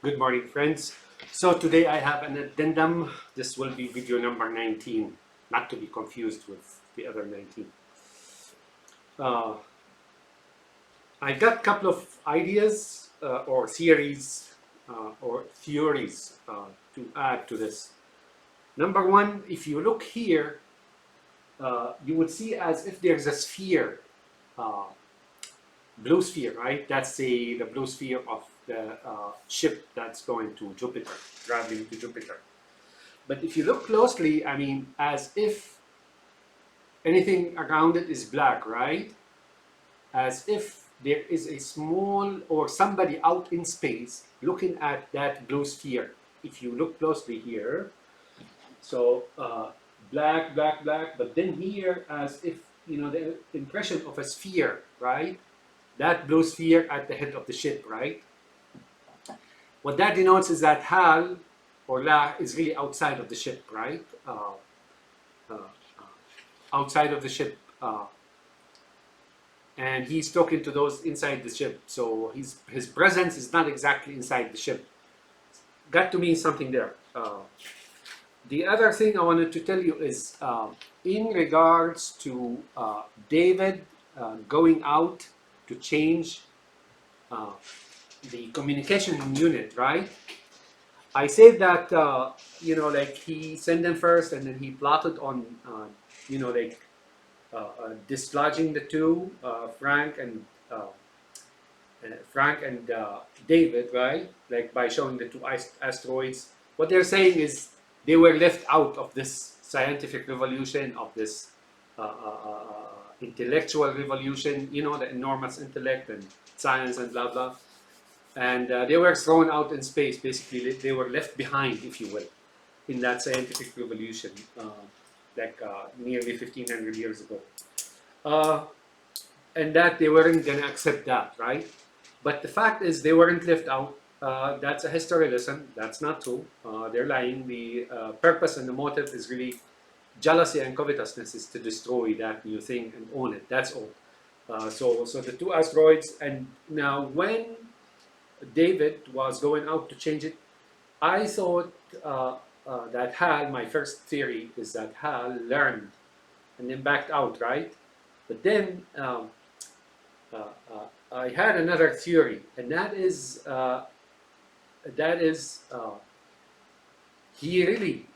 Good morning, friends. So today I have an addendum. This will be video number 19, not to be confused with the other 19. Uh, I got a couple of ideas or theories or theories to add to this. Number one, if you look here, you would see as if there's a sphere, uh, blue sphere, right? That's the blue sphere of the ship that's going to Jupiter, traveling to Jupiter. But if you look closely, I mean, as if anything around it is black, right? As if there is a small or somebody out in space looking at that blue sphere. If you look closely here, so black, black, black, but then here as if, the impression of a sphere, right? That blue sphere at the head of the ship, right? What that denotes is that Hal or La is really outside of the ship, right? Uh, outside of the ship, and he's talking to those inside the ship. So his presence is not exactly inside the ship. Got to mean something there. The other thing I wanted to tell you is in regards to David going out to change the communication unit, right? I said that like he sent them first, and then he plotted on like dislodging the two, Frank and David, right? Like by showing the two asteroids. What they're saying is they were left out of this scientific revolution, of this intellectual revolution. The enormous intellect and science and blah blah. And they were thrown out in space. Basically, they were left behind, if you will, in that scientific revolution, nearly 1,500 years ago. And that they weren't going to accept that, right? But the fact is they weren't left out. That's a history lesson. That's not true. They're lying. The purpose and the motive is really jealousy and covetousness, is to destroy that new thing and own it. That's all. So the two asteroids. And now when David was going out to change it, I thought that Hal, my first theory is that Hal learned and then backed out, right? But then I had another theory, and that is he really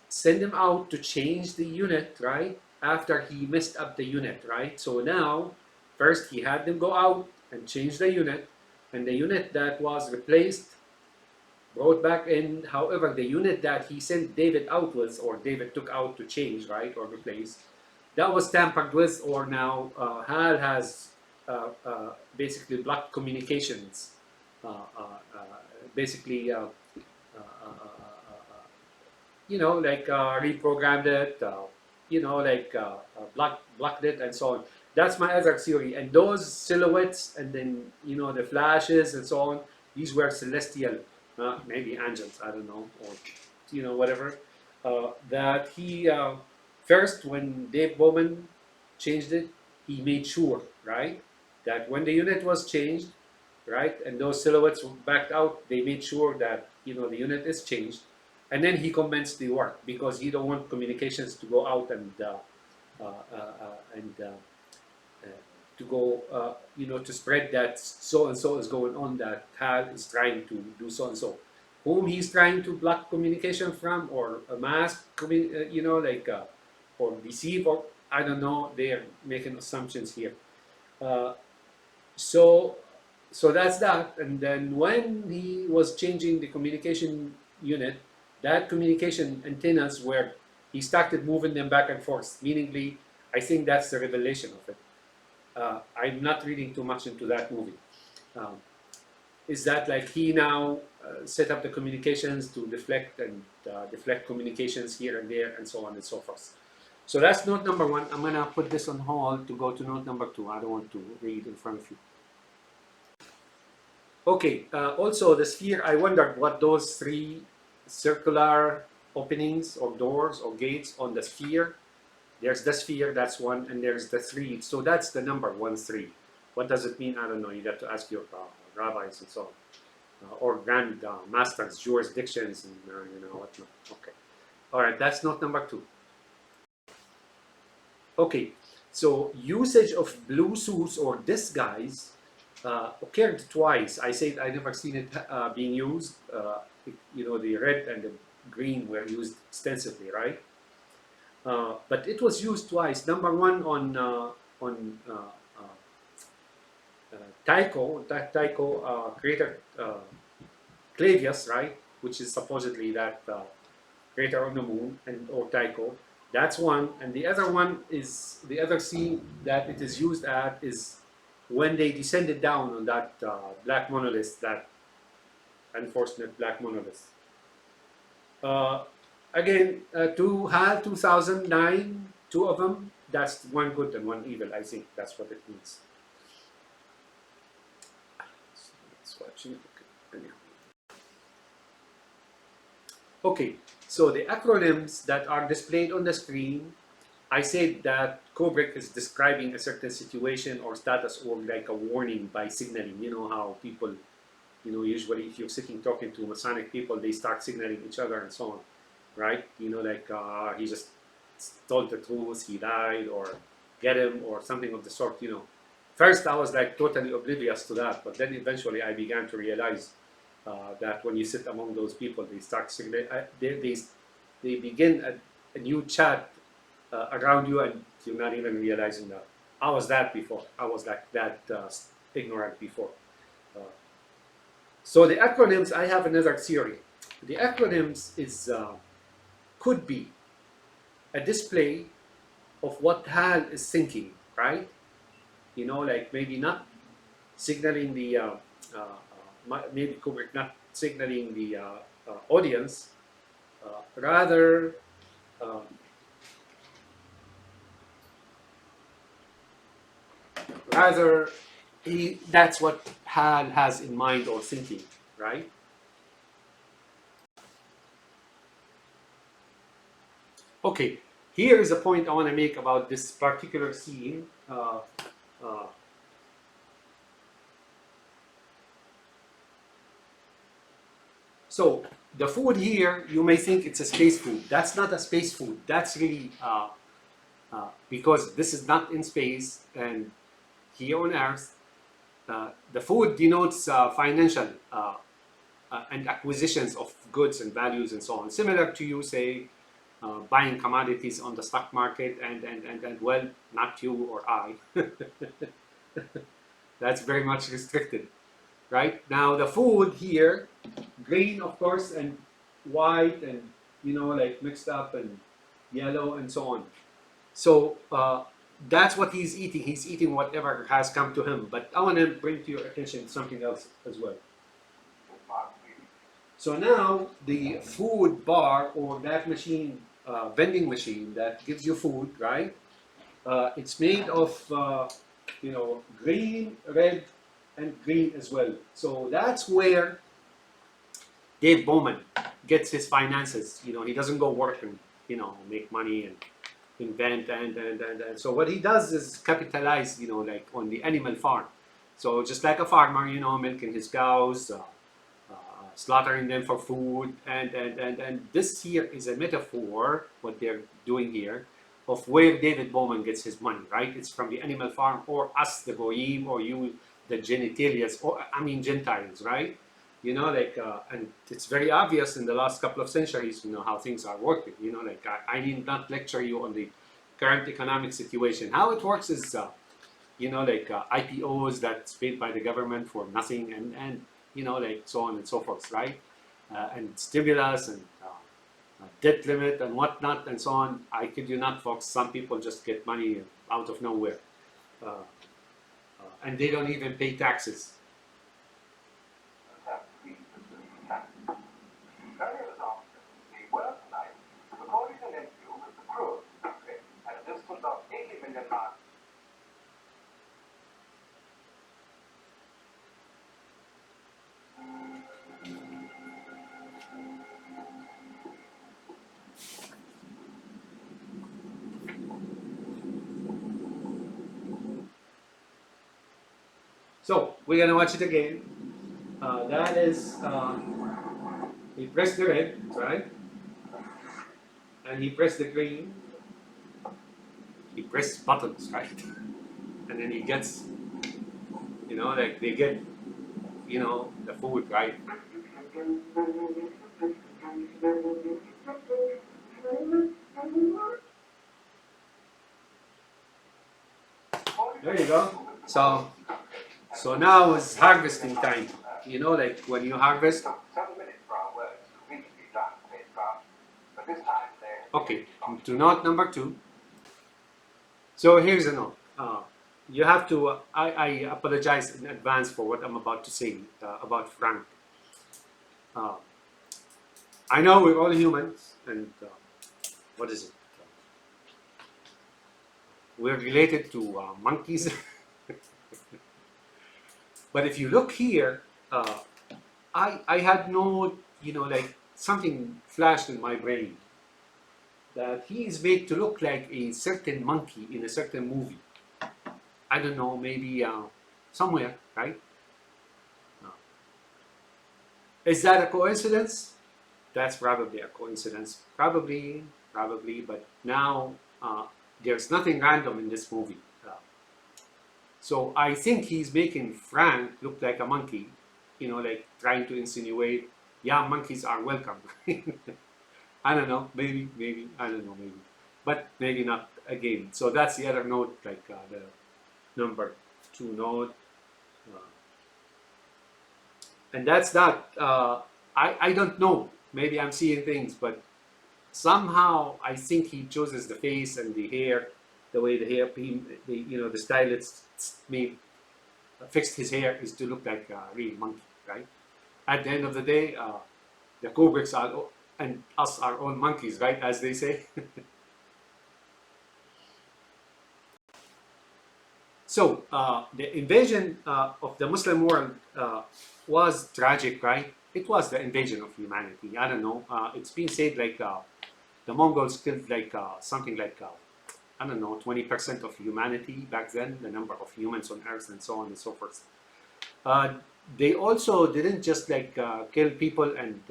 sent him out to change the unit, right? After he messed up the unit, right? So now, first he had them go out and change the unit, and the unit that was replaced brought back in. However, the unit that he sent David out with, or David took out to change, right, or replace, that was tampered with, or now Hal has basically blocked communications, basically, reprogrammed it, blocked it, and so on. That's my other theory. And those silhouettes, and then the flashes and so on, these were celestial, maybe angels, I don't know, or whatever. That he first, when Dave Bowman changed it, he made sure, right, that when the unit was changed, right, and those silhouettes were backed out, they made sure that the unit is changed, and then he commenced the work, because he don't want communications to go out and to go, to spread that so and so is going on, that Hal is trying to do so and so. Whom he's trying to block communication from, or a mask, or deceive, or I don't know. They are making assumptions here. So that's that. And then when he was changing the communication unit, that communication antennas were, he started moving them back and forth. Meaningly, I think that's the revelation of it. I'm not reading too much into that movie. Is that like he now set up the communications to deflect communications here and there, and so on and so forth. So that's note number one. I'm gonna put this on hold to go to note number two. I don't want to read in front of you. Okay, also the sphere, I wondered what those three circular openings or doors or gates on the sphere. There's the sphere, that's one, and there's the three. So that's the number 1, 3. What does it mean? I don't know. You got to ask your rabbis and so on. or grand masters, jurisdictions, and whatnot. Okay. All right, that's note number 2. Okay, so usage of blue suits or disguise occurred twice. I said I never seen it being used. The red and the green were used extensively, right? But it was used twice. Number one on Tycho creator Clavius, right? Which is supposedly that creator on the moon, and or Tycho. That's one, and the other one is the other scene that it is used at is when they descended down on that black monolith, that unfortunate black monolith. Uh, Again, to HAL 2009, two of them. That's one good and one evil. I think that's what it means. So let's watch it. Okay. Okay, so the acronyms that are displayed on the screen, I said that Kubrick is describing a certain situation or status or like a warning by signaling. You know how people, usually if you're sitting talking to Masonic people, they start signaling each other and so on, right? Like he just told the truth, he lied, or get him, or something of the sort. First I was like totally oblivious to that, but then eventually I began to realize that when you sit among those people, they start signaling. They begin a new chat around you, and you're not even realizing that. I was that before. I was like that ignorant before. Uh, so the acronyms, I have another theory. The acronyms could be a display of what HAL is thinking, right? Like maybe not signaling the, maybe Kubrick not signaling the audience, rather uh, rather that's what HAL has in mind or thinking, right? Okay, here is a point I want to make about this particular scene. Uh, so the food here, you may think it's a space food. That's not a space food. That's really because this is not in space, and here on Earth, the food denotes financial and acquisitions of goods and values and so on. Similar to you, say, buying commodities on the stock market, and well, not you or I. That's very much restricted, right? Now the food here, green of course, and white, and like mixed up, and yellow, and so on. So that's what he's eating. He's eating whatever has come to him. But I want to bring to your attention something else as well. So now the food bar, or that machine, vending machine that gives you food, right? It's made of green, red, and green as well. So that's where Dave Bowman gets his finances. He doesn't go work and make money and invent and so what he does is capitalize, like on the animal farm. So just like a farmer, milking his cows, slaughtering them for food, and this here is a metaphor, what they're doing here, of where David Bowman gets his money, right? It's from the animal farm, or us, the goyim, or you, the genitalias, or Gentiles, right? And it's very obvious in the last couple of centuries, how things are working. Like I need not lecture you on the current economic situation. How it works is, like IPOs that's paid by the government for nothing, and like so on and so forth, right? And stimulus and debt limit and whatnot and so on. I kid you not, folks. Some people just get money out of nowhere, and they don't even pay taxes. So we're gonna watch it again. That is, he pressed the red, right? And he pressed the green. He pressed buttons, right? And then he gets, like they get, the food, right? There you go. So now it's harvesting time. Like when you harvest. Okay, to note number 2. So here's a note. You have to. I apologize in advance for what I'm about to say about Frank. Uh, I know we're all humans, and what is it? We're related to monkeys. But if you look here, I had no, like something flashed in my brain that he is made to look like a certain monkey in a certain movie. I don't know, maybe somewhere, right? Uh, is that a coincidence? That's probably a coincidence. Probably, but now there's nothing random in this movie. So I think he's making Frank look like a monkey, like trying to insinuate, yeah, monkeys are welcome. I don't know, maybe, I don't know, maybe. But maybe not again. So that's the other note, like the number 2 note. Uh, and that's that. I don't know. Maybe I'm seeing things, but somehow I think he chooses the face and the hair, the way the hair, the stylist made fixed his hair is to look like a real monkey, right? At the end of the day, the Kubricks are and us are all monkeys, right? As they say. So the invasion of the Muslim world was tragic, right? It was the invasion of humanity. I don't know. It's been said like the Mongols killed like something like I don't know, 20% of humanity back then, the number of humans on Earth, and so on and so forth. They also didn't just like kill people and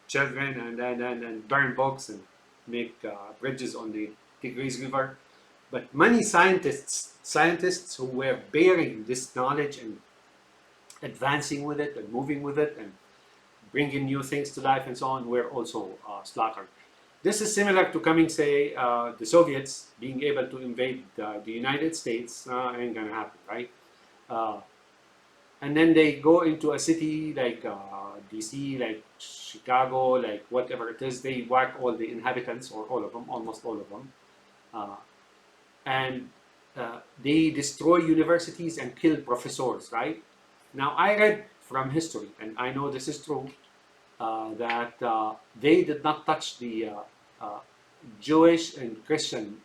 children and burn books and make bridges on the Tigris River, but many scientists who were bearing this knowledge and advancing with it and moving with it and bringing new things to life and so on were also slaughtered. This is similar to coming, say, the Soviets being able to invade the United States. Ain't gonna happen, right? Uh, and then they go into a city like DC, like Chicago, like whatever it is. They whack all the inhabitants, or all of them, almost all of them, uh, and they destroy universities and kill professors. Right now, I read from history, and I know this is true, that they did not touch the uh, Jewish and Christian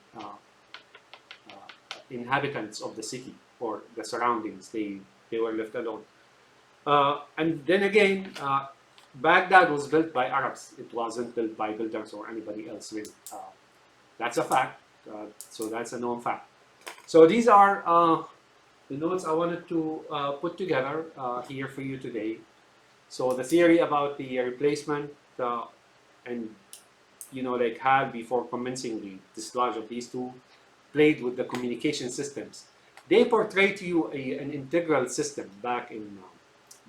inhabitants of the city or the surroundings. They were left alone. And then again, Baghdad was built by Arabs. It wasn't built by builders or anybody else. Really. That's a fact. So that's a known fact. So these are the notes I wanted to put together here for you today. So the theory about the replacement and like had before commencing the dislodge of these two played with the communication systems. They portray to you an integral system back in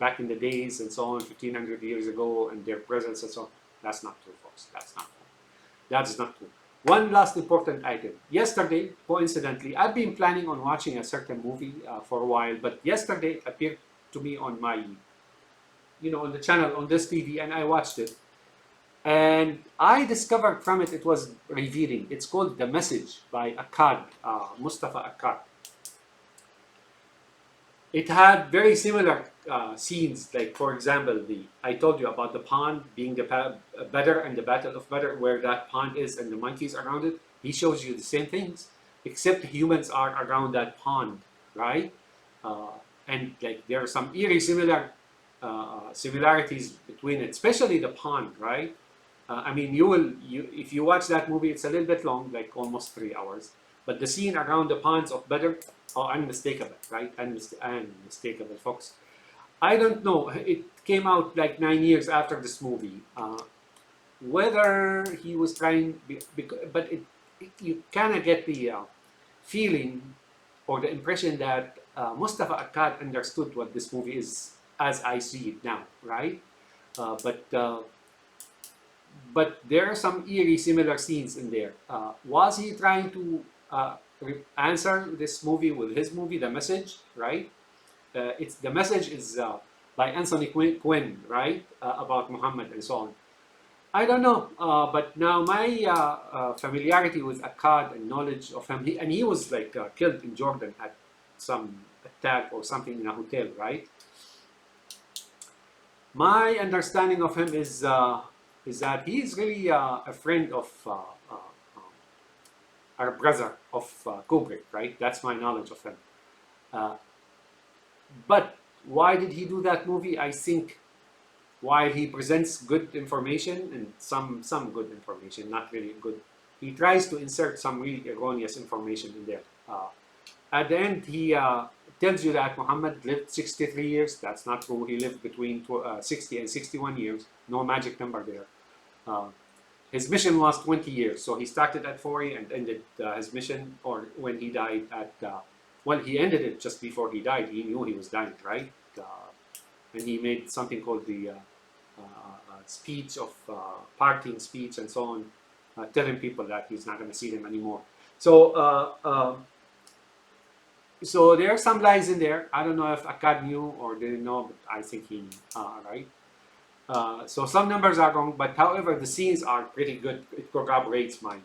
the days and so on, 1500 years ago, and their presence and so on. That's not true, folks. That's not true. That is not true. One last important item. Yesterday, coincidentally, I've been planning on watching a certain movie for a while, but yesterday it appeared to me on my, on the channel, on this TV, and I watched it. And I discovered from it, it was revealing. It's called The Message by Akkad, Mustafa Akkad. It had very similar scenes, like for example, I told you about the pond being the Badr and the Battle of Badr, where that pond is and the monkeys around it. He shows you the same things, except humans are around that pond, right? And like there are some eerie similarities between it, especially the pond, right? I mean, if you watch that movie, it's a little bit long, like almost 3 hours. But the scene around the ponds of Badr, unmistakable, right? Unmistakable, folks. I don't know. It came out like 9 years after this movie. Whether he was trying, but you kind of get the feeling or the impression that Mustafa Akkad understood what this movie is as I see it now, right? Uh, but uh, but there are some eerie similar scenes in there. Was he trying to answer this movie with his movie, The Message, right? It's the message is by Anthony Quinn, right? About Muhammad and so on. I don't know, but now my familiarity with Akkad and knowledge of him, and he was like killed in Jordan at some attack or something in a hotel, right? My understanding of him is that he's really a friend of our brother of Kubrick, right? That's my knowledge of him. Uh, but why did he do that movie? I think while he presents good information and some good information, not really good, he tries to insert some really erroneous information in there. At the end, he tells you that Muhammad lived 63 years. That's not true. He lived between 60 and 61 years. No magic number there. Uh, his mission was 20 years. So he started at 40 and ended his mission, or when he died at, well, he ended it just before he died. He knew he was dying, right? And he made something called the speech of parting speech and so on, telling people that he's not going to see them anymore. So so there are some lies in there. I don't know if Akkad knew or didn't know, but I think he knew, right? So some numbers are wrong, but however, the scenes are pretty good. It corroborates my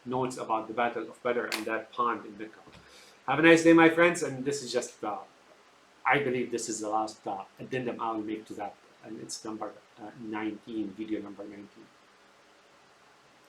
notes about the Battle of Badr and that pond in Mecca. Have a nice day, my friends, and this is just, I believe this is the last addendum I'll make to that, and it's number 19, video number 19.